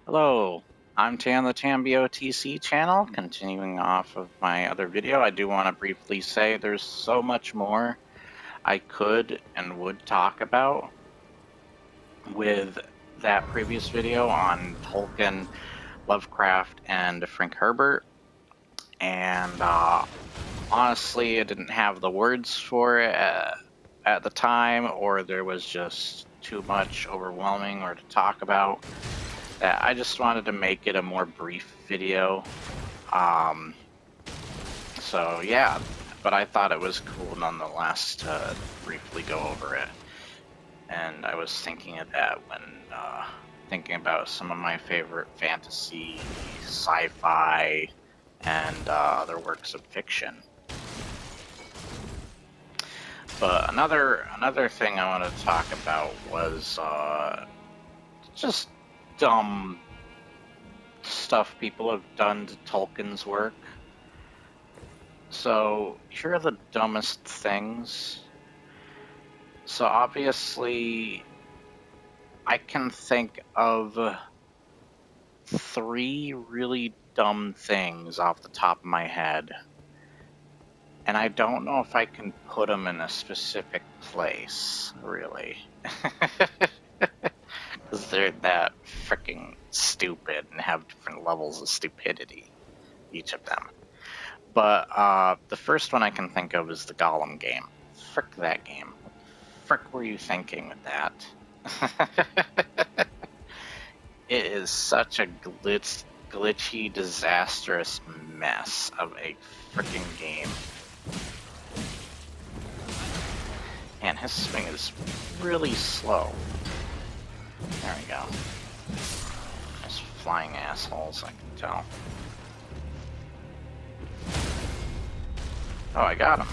Hello, I'm Tam, the TamBoTC channel. Continuing off of my other video, I do want to briefly say there's so much more I could and would talk about with that previous video on Tolkien, Lovecraft, and Frank Herbert. And honestly, I didn't have the words for it at the time, or there was just too much overwhelming or to talk about. I just wanted to make it a more brief video. So yeah, but I thought it was cool nonetheless to briefly go over it. And I was thinking of that when thinking about some of my favorite fantasy, sci-fi, and other works of fiction. But another thing I wanted to talk about was just dumb stuff people have done to Tolkien's work. So here are the dumbest things. So obviously I can think of 3 really dumb things off the top of my head. And I don't know if I can put them in a specific place, really. Because they're that freaking stupid and have different levels of stupidity, each of them. But the first one I can think of is the Gollum game. Frick that game. What the frick were you thinking with that? It is such a glitchy, disastrous mess of a freaking game. And his swing is really slow. There we go. There's flying assholes, I can tell. Oh, I got him.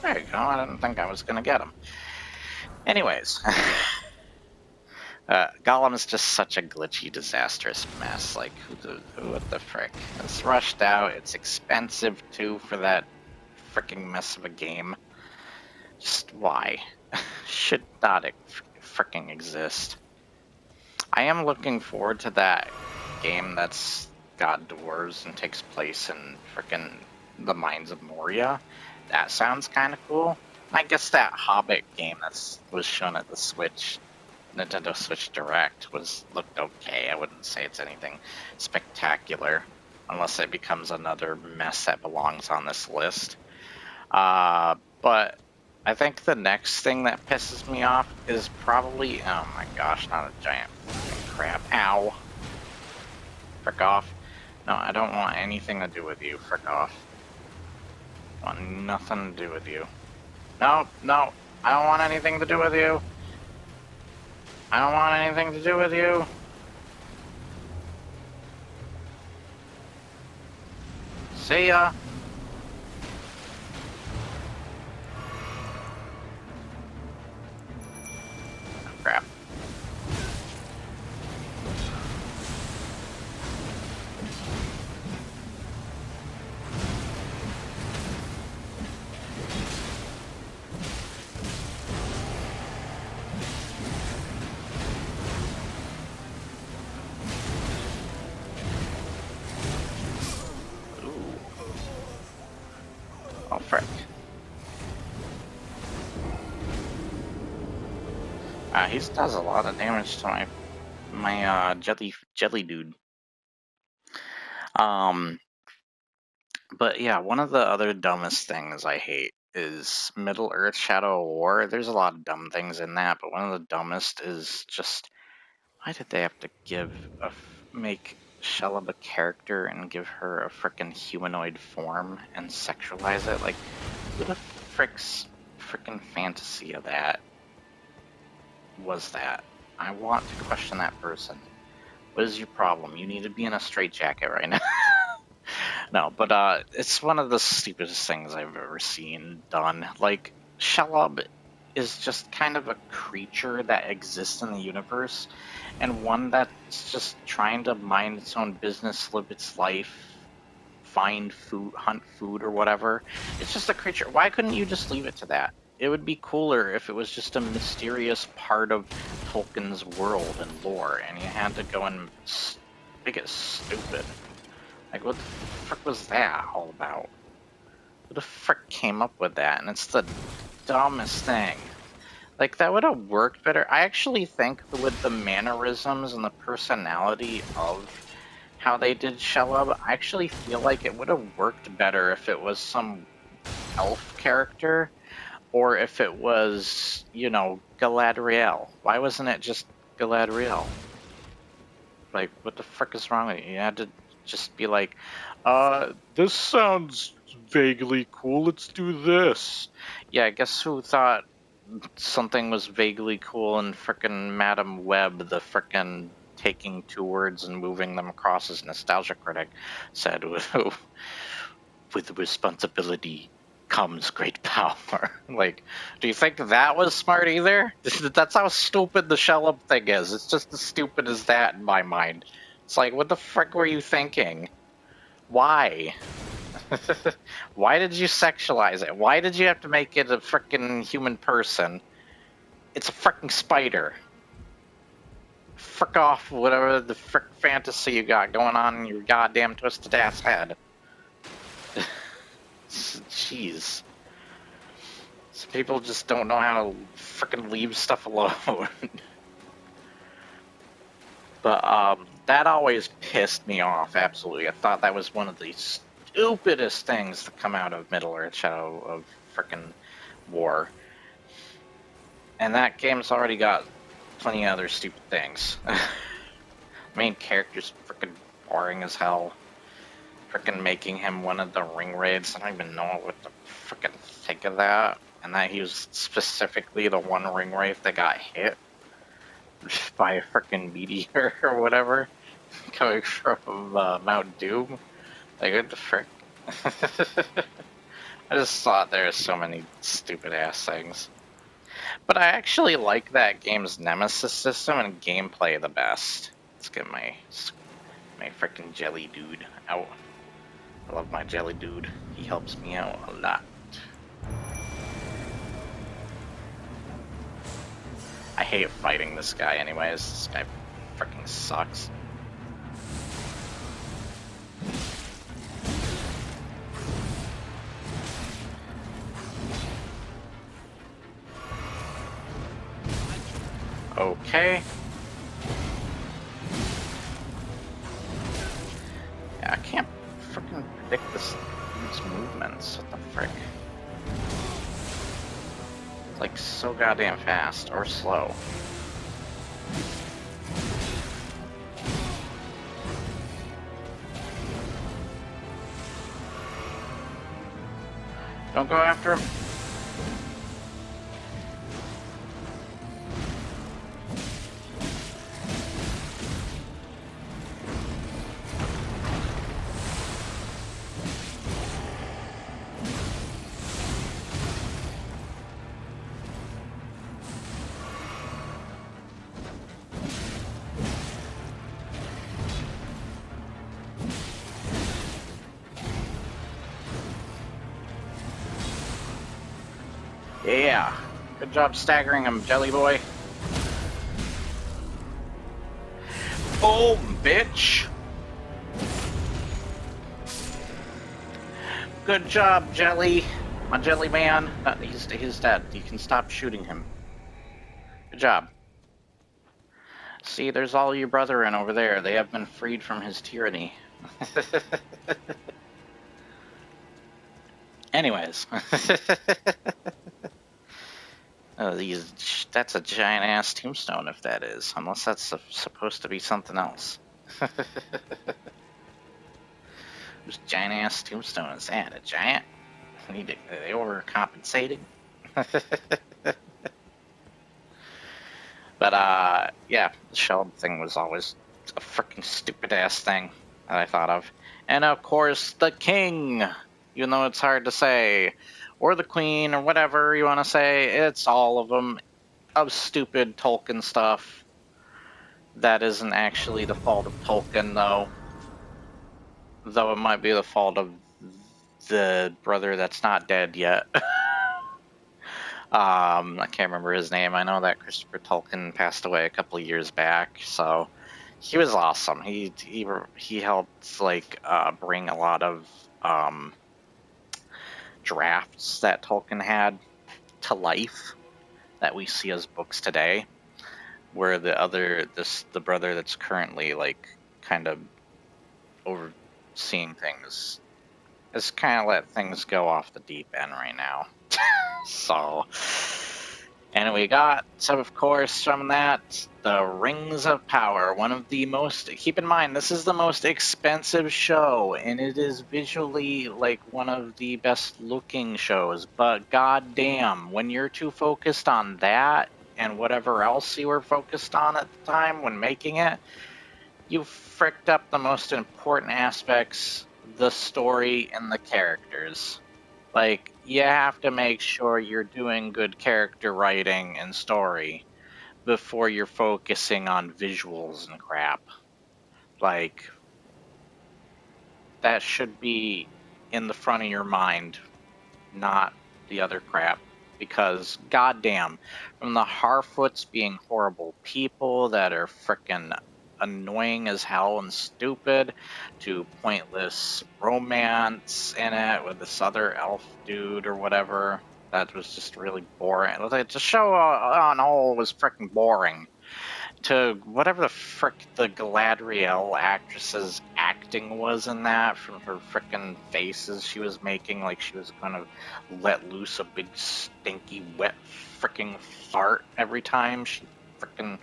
There you go, I didn't think I was gonna get him. Anyways, Gollum is just such a glitchy, disastrous mess. Like, what the frick? It's rushed out, it's expensive too for that fricking mess of a game. Just why? Should not fricking exist. I am looking forward to that game that's got dwarves and takes place in frickin' the Mines of Moria. That sounds kind of cool. I guess that Hobbit game that was shown at the Nintendo Switch Direct looked okay. I wouldn't say it's anything spectacular, unless it becomes another mess that belongs on this list. But I think the next thing that pisses me off is probably, oh my gosh, not a giant crab. Ow. Frick off. No, I don't want anything to do with you. Frick off. I want nothing to do with you. No, no, I don't want anything to do with you. I don't want anything to do with you. See ya. Oh, crap. Oh, frick. He does a lot of damage to my jelly dude. But yeah, one of the other dumbest things I hate is Middle Earth Shadow of War. There's a lot of dumb things in that, but one of the dumbest is just, why did they have to make Sheleb a character and give her a frickin' humanoid form and sexualize it? Like, who the frick's frickin' fantasy of that was that? I want to question that person. What is your problem? You need to be in a straitjacket right now. No, but it's one of the stupidest things I've ever seen done. Like, Shelob is just kind of a creature that exists in the universe, and one that's just trying to mind its own business, live its life, find food, hunt food, or whatever. It's just a creature. Why couldn't you just leave it to that? It would be cooler if it was just a mysterious part of Tolkien's world and lore, and you had to go and make it stupid. Like, what the frick was that all about? Who the frick came up with that? And it's the dumbest thing. Like, that would have worked better. I actually think with the mannerisms and the personality of how they did Shelob, I actually feel like it would have worked better if it was some elf character, or if it was, you know, Galadriel. Why wasn't it just Galadriel? Like, what the frick is wrong with you? You had to just be like, this sounds vaguely cool, let's do this. Yeah, guess who thought something was vaguely cool and frickin' Madam Web, the frickin' taking two words and moving them across as nostalgia critic, said, with responsibility comes great power. Like, do you think that was smart either? That's how stupid the Shelob thing is. It's just as stupid as that in my mind. It's like, what the frick were you thinking? Why? Why did you sexualize it? Why did you have to make it a frickin' human person? It's a frickin' spider. Frick off whatever the frick fantasy you got going on in your goddamn twisted ass head. Jeez. Some people just don't know how to frickin' leave stuff alone. But that always pissed me off, absolutely. I thought that was one of the stupidest things to come out of Middle-earth Shadow of frickin' War. And that game's already got plenty of other stupid things. Main character's frickin' boring as hell. Frickin' making him one of the ring raids. I don't even know what to frickin' think of that. And that he was specifically the one ring raid that got hit by a frickin' meteor or whatever coming from Mount Doom. Like, what the frick? I just thought there were so many stupid ass things. But I actually like that game's nemesis system and gameplay the best. Let's get my frickin' jelly dude out. I love my jelly dude. He helps me out a lot. I hate fighting this guy anyways. This guy frickin' sucks. Okay. Yeah, I can't frickin' predict this dude's movements. What the frick? It's like so goddamn fast or slow. Don't go after him. Yeah, good job staggering him, Jelly Boy. Boom, bitch! Good job, Jelly. My Jelly Man. He's dead. You can stop shooting him. Good job. See, there's all your brethren over there. They have been freed from his tyranny. Anyways. Oh, that's a giant-ass tombstone, if that is. Unless that's supposed to be something else. Whose giant-ass tombstone is that? A giant? Are they overcompensating? But, yeah, the shell thing was always a freaking stupid-ass thing that I thought of. And, of course, the king! Even though it's hard to say. Or the queen, or whatever you want to say. It's all of them. Of stupid Tolkien stuff. That isn't actually the fault of Tolkien, though. Though it might be the fault of the brother that's not dead yet. I can't remember his name. I know that Christopher Tolkien passed away a couple of years back, so he was awesome. He helped like bring a lot of drafts that Tolkien had to life that we see as books today. Where the brother that's currently like kind of overseeing things has kind of let things go off the deep end right now. So, and we got, so of course, from that, the Rings of Power, one of the most, keep in mind, this is the most expensive show, and it is visually like one of the best looking shows, but goddamn, when you're too focused on that and whatever else you were focused on at the time when making it, you fricked up the most important aspects, the story and the characters. Like, you have to make sure you're doing good character writing and story before you're focusing on visuals and crap. Like, that should be in the front of your mind, not the other crap. Because, goddamn, from the Harfoots being horrible people that are frickin' annoying as hell and stupid, to pointless romance in it with this other elf dude or whatever, that was just really boring. The show on whole was frickin' boring. To whatever the frick the Galadriel actress's acting was in that, from her frickin' faces she was making, like she was gonna let loose a big stinky wet frickin' fart every time she frickin'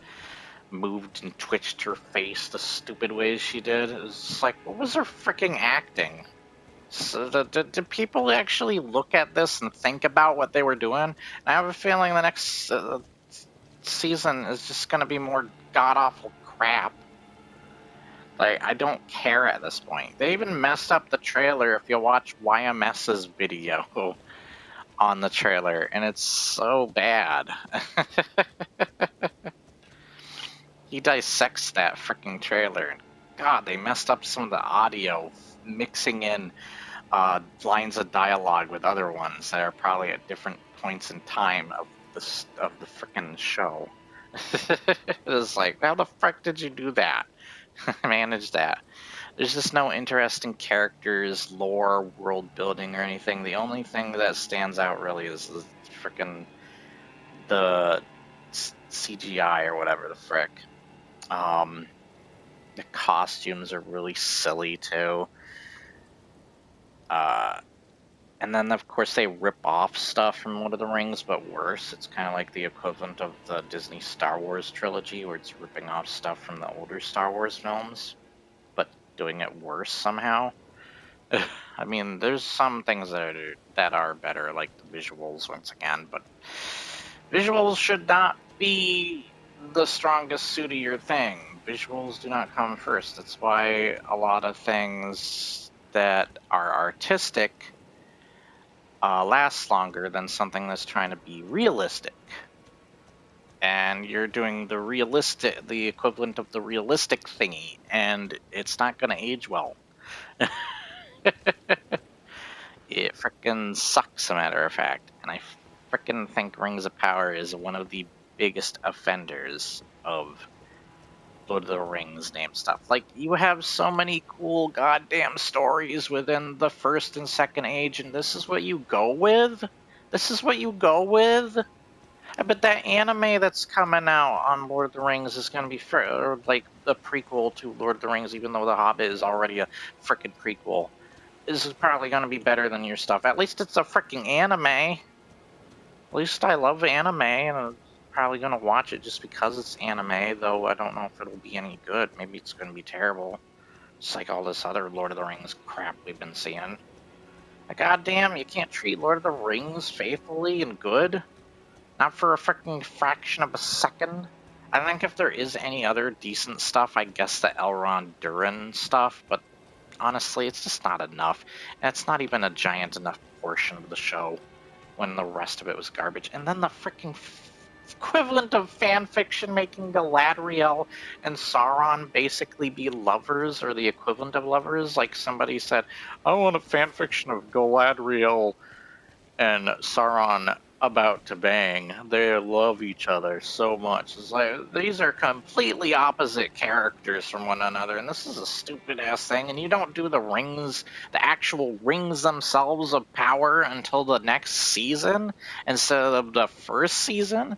moved and twitched her face the stupid ways she did. It was just like, what was her frickin' acting? So did people actually look at this and think about what they were doing? I have a feeling the next season is just going to be more god-awful crap. Like, I don't care at this point. They even messed up the trailer if you watch YMS's video on the trailer, and it's so bad. He dissects that freaking trailer, and God, they messed up some of the audio, mixing in lines of dialogue with other ones that are probably at different points in time of the freaking show. It was like, how the fuck did you do that? Manage that. There's just no interesting characters, lore, world building, or anything. The only thing that stands out really is the freaking the CGI or whatever the frick. The costumes are really silly too. And then, of course, they rip off stuff from Lord of the Rings, but worse. It's kind of like the equivalent of the Disney Star Wars trilogy, where it's ripping off stuff from the older Star Wars films, but doing it worse somehow. I mean, there's some things that are better, like the visuals, once again, but visuals should not be the strongest suit of your thing. Visuals do not come first. That's why a lot of things that are artistic lasts longer than something that's trying to be realistic. And you're doing the equivalent of the realistic thingy, and it's not going to age well. It frickin' sucks, a matter of fact. And I frickin' think Rings of Power is one of the biggest offenders of Lord of the Rings name stuff. Like, you have so many cool goddamn stories within the first and second age, and this is what you go with? This is what you go with? I bet that anime that's coming out on Lord of the Rings is going to be like the prequel to Lord of the Rings, even though The Hobbit is already a frickin' prequel. This is probably going to be better than your stuff. At least it's a frickin' anime. At least I love anime, and I'm probably going to watch it just because it's anime, though I don't know if it'll be any good. Maybe it's going to be terrible. Just like all this other Lord of the Rings crap we've been seeing. Like, goddamn, you can't treat Lord of the Rings faithfully and good? Not for a freaking fraction of a second? I think if there is any other decent stuff, I guess the Elrond Durin stuff, but honestly, it's just not enough. And it's not even a giant enough portion of the show when the rest of it was garbage. And then the freaking equivalent of fanfiction making Galadriel and Sauron basically be lovers, or the equivalent of lovers. Like somebody said, I want a fanfiction of Galadriel and Sauron about to bang. They love each other so much. It's like these are completely opposite characters from one another, and this is a stupid ass thing. And you don't do the rings, the actual rings themselves of power until the next season instead of the first season.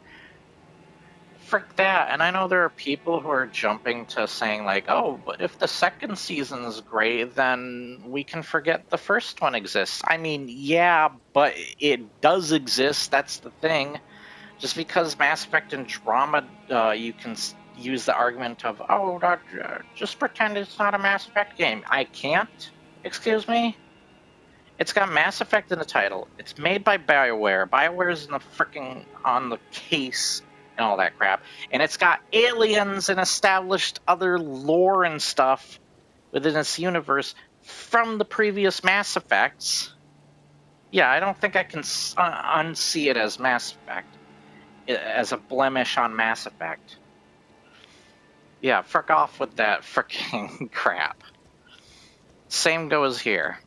Frick that. And I know there are people who are jumping to saying like, oh, but if the second season is great, then we can forget the first one exists. I mean, yeah, but it does exist. That's the thing. Just because Mass Effect Andromeda, you can use the argument of, oh, just pretend it's not a Mass Effect game. I can't. Excuse me? It's got Mass Effect in the title. It's made by BioWare. BioWare's in the freaking on the case and all that crap. And it's got aliens and established other lore and stuff within its universe from the previous Mass Effects. Yeah, I don't think I can unsee it as Mass Effect, as a blemish on Mass Effect. Yeah, frick off with that freaking crap. Same goes here.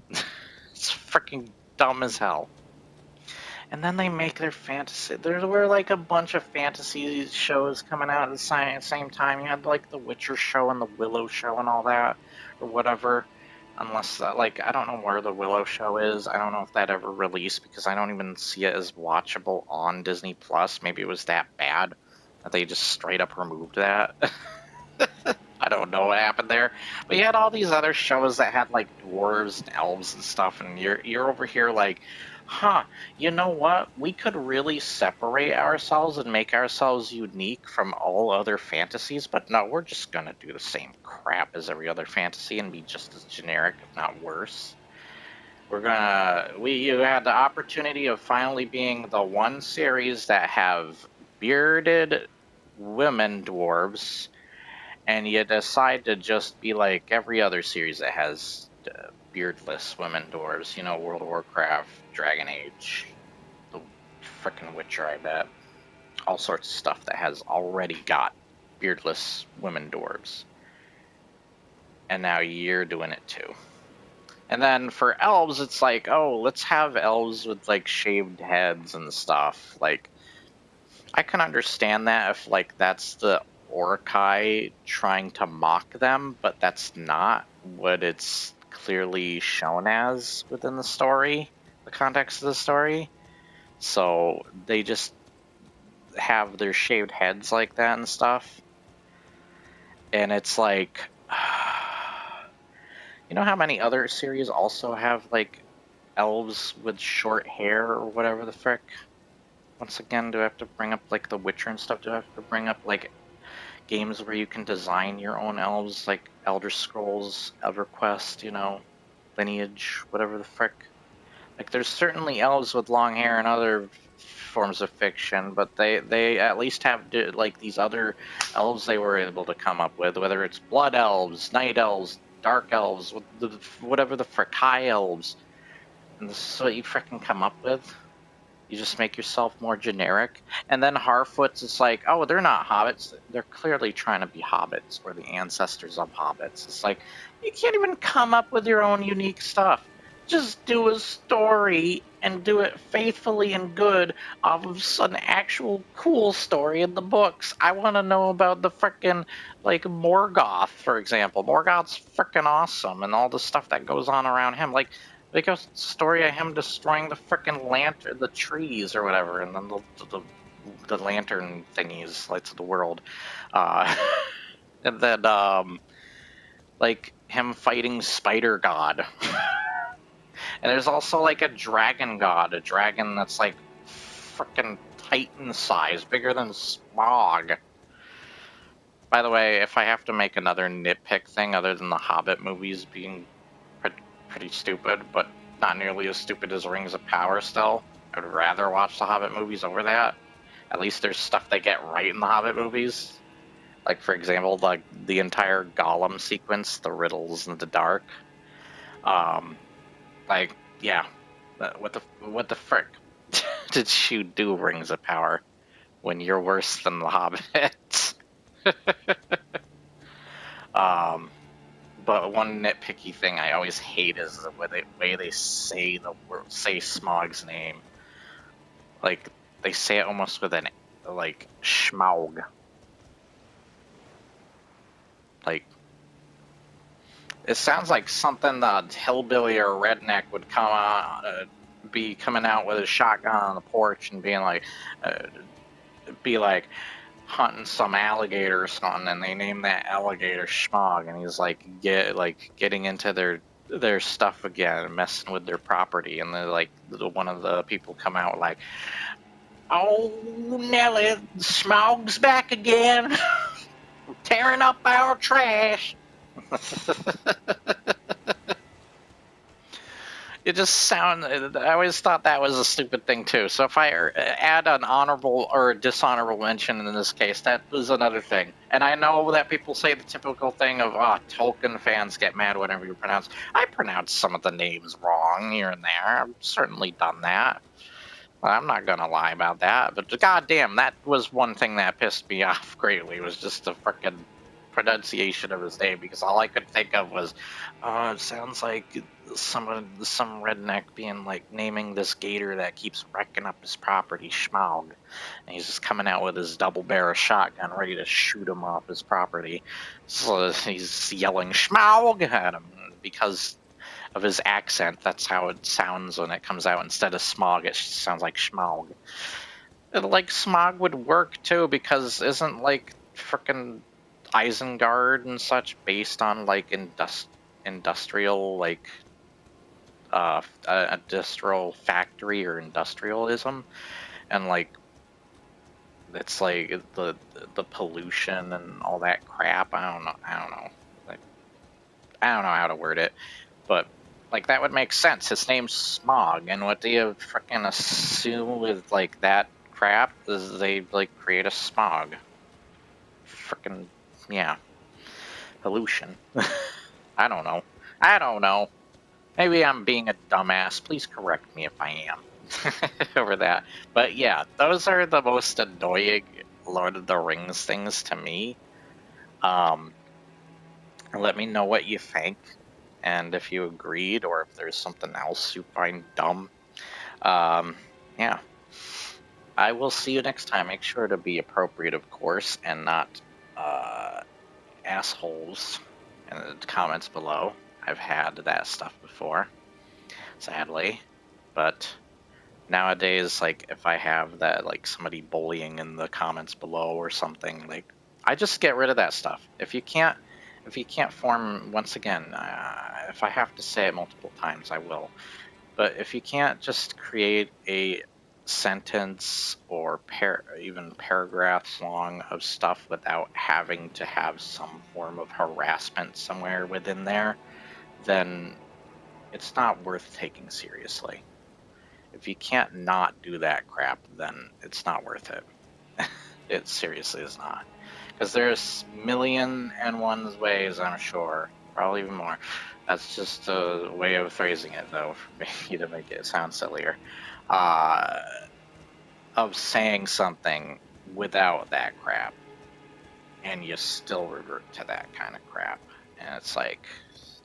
It's freaking dumb as hell. And then they make their fantasy. There were like a bunch of fantasy shows coming out at the same time. You had like the Witcher show and the Willow show and all that, or whatever. Unless, like, I don't know where the Willow show is. I don't know if that ever released because I don't even see it as watchable on Disney Plus. Maybe it was that bad that they just straight up removed that. I don't know what happened there. But you had all these other shows that had like dwarves and elves and stuff, and you're over here like, huh, you know what? We could really separate ourselves and make ourselves unique from all other fantasies, but no, we're just gonna do the same crap as every other fantasy and be just as generic, if not worse. You had the opportunity of finally being the one series that have bearded women dwarves, and you decide to just be like every other series that has beardless women dwarves. You know, World of Warcraft, Dragon Age, the frickin' Witcher, I bet. All sorts of stuff that has already got beardless women dwarves. And now you're doing it too. And then for elves, it's like, oh, let's have elves with like shaved heads and stuff. Like, I can understand that if like that's the Orkai trying to mock them, but that's not what it's clearly shown as within the story, the context of the story. So they just have their shaved heads like that and stuff. And it's like, you know how many other series also have like elves with short hair or whatever the frick? Once again, do I have to bring up like The Witcher and stuff? Do I have to bring up like games where you can design your own elves, like Elder Scrolls, EverQuest, you know, Lineage, whatever the frick? Like, there's certainly elves with long hair and other forms of fiction, but they at least have like these other elves they were able to come up with, whether it's blood elves, night elves, dark elves, whatever the frick, high elves. And this is what you frickin' come up with. You just make yourself more generic. And then Harfoots, it's like, oh, they're not hobbits. They're clearly trying to be hobbits, or the ancestors of hobbits. It's like, you can't even come up with your own unique stuff. Just do a story and do it faithfully and good off of an actual cool story in the books. I want to know about the frickin', like, Morgoth, for example. Morgoth's frickin' awesome, and all the stuff that goes on around him. Like a story of him destroying the frickin' lantern, the trees or whatever, and then the lantern thingies, lights of the world. And then, like, him fighting Spider God. And there's also, like, a dragon god, a dragon that's, like, frickin' titan size, bigger than Smog. By the way, if I have to make another nitpick thing other than the Hobbit movies being pretty stupid, but not nearly as stupid as Rings of Power still, I would rather watch the Hobbit movies over that. At least there's stuff they get right in the Hobbit movies. Like, for example, the entire Gollum sequence, the riddles in the dark. Like, yeah, what the frick did you do, Rings of Power, when you're worse than the Hobbit? But one nitpicky thing I always hate is the way they say Smog's name. Like, they say it almost with an, like, schmaug. Like, it sounds like something a hillbilly or a redneck would come out, be coming out with a shotgun on the porch and being like, be like hunting some alligator or something, and they name that alligator Schmog, and he's like getting into their stuff again, messing with their property, and they're like one of the people come out like, "Oh Nelly, Schmog's back again, tearing up our trash." It just sounded. I always thought that was a stupid thing too. So if I add an honorable or a dishonorable mention in this case, that was another thing. And I know that people say the typical thing of, Tolkien fans get mad whenever you pronounce. I pronounce some of the names wrong here and there. I've certainly done that. I'm not gonna lie about that. But goddamn, that was one thing that pissed me off greatly. Was just the frickin' pronunciation of his name, because all I could think of was, it sounds like some redneck being like naming this gator that keeps wrecking up his property Schmaug, and he's just coming out with his double barrel shotgun ready to shoot him off his property. So he's yelling Schmaug at him because of his accent. That's how it sounds when it comes out. Instead of smog, it sounds like Schmaug. Like smog would work too, because isn't like frickin' Isengard and such based on like industrial like industrial factory or industrialism, and like it's like the pollution and all that crap. I don't know. Like, I don't know how to word it, but like that would make sense. His name's Smog, and what do you freaking assume with like that crap is they like create a smog. Freaking yeah. Pollution. I don't know. Maybe I'm being a dumbass. Please correct me if I am over that. But yeah, those are the most annoying Lord of the Rings things to me. Let me know what you think, and if you agreed, or if there's something else you find dumb. Yeah. I will see you next time. Make sure to be appropriate, of course, and not assholes in the comments below. I've had that stuff before, sadly, but nowadays, like, if I have that, like, somebody bullying in the comments below or something, like, I just get rid of that stuff. If you can't form, once again, if I have to say it multiple times, I will, but if you can't just create a sentence or even paragraphs long of stuff without having to have some form of harassment somewhere within there, then it's not worth taking seriously. If you can't not do that crap, then it's not worth it. It seriously is not. Because there's million and one ways, I'm sure, probably even more. That's just a way of phrasing it, though, for me to make it sound sillier. Of saying something without that crap, and you still revert to that kind of crap. And it's like,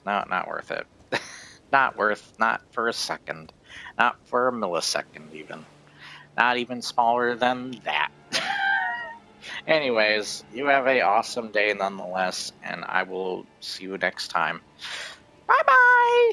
no, not worth it. Not for a second. Not for a millisecond, even. Not even smaller than that. Anyways, you have a awesome day nonetheless, and I will see you next time. Bye-bye!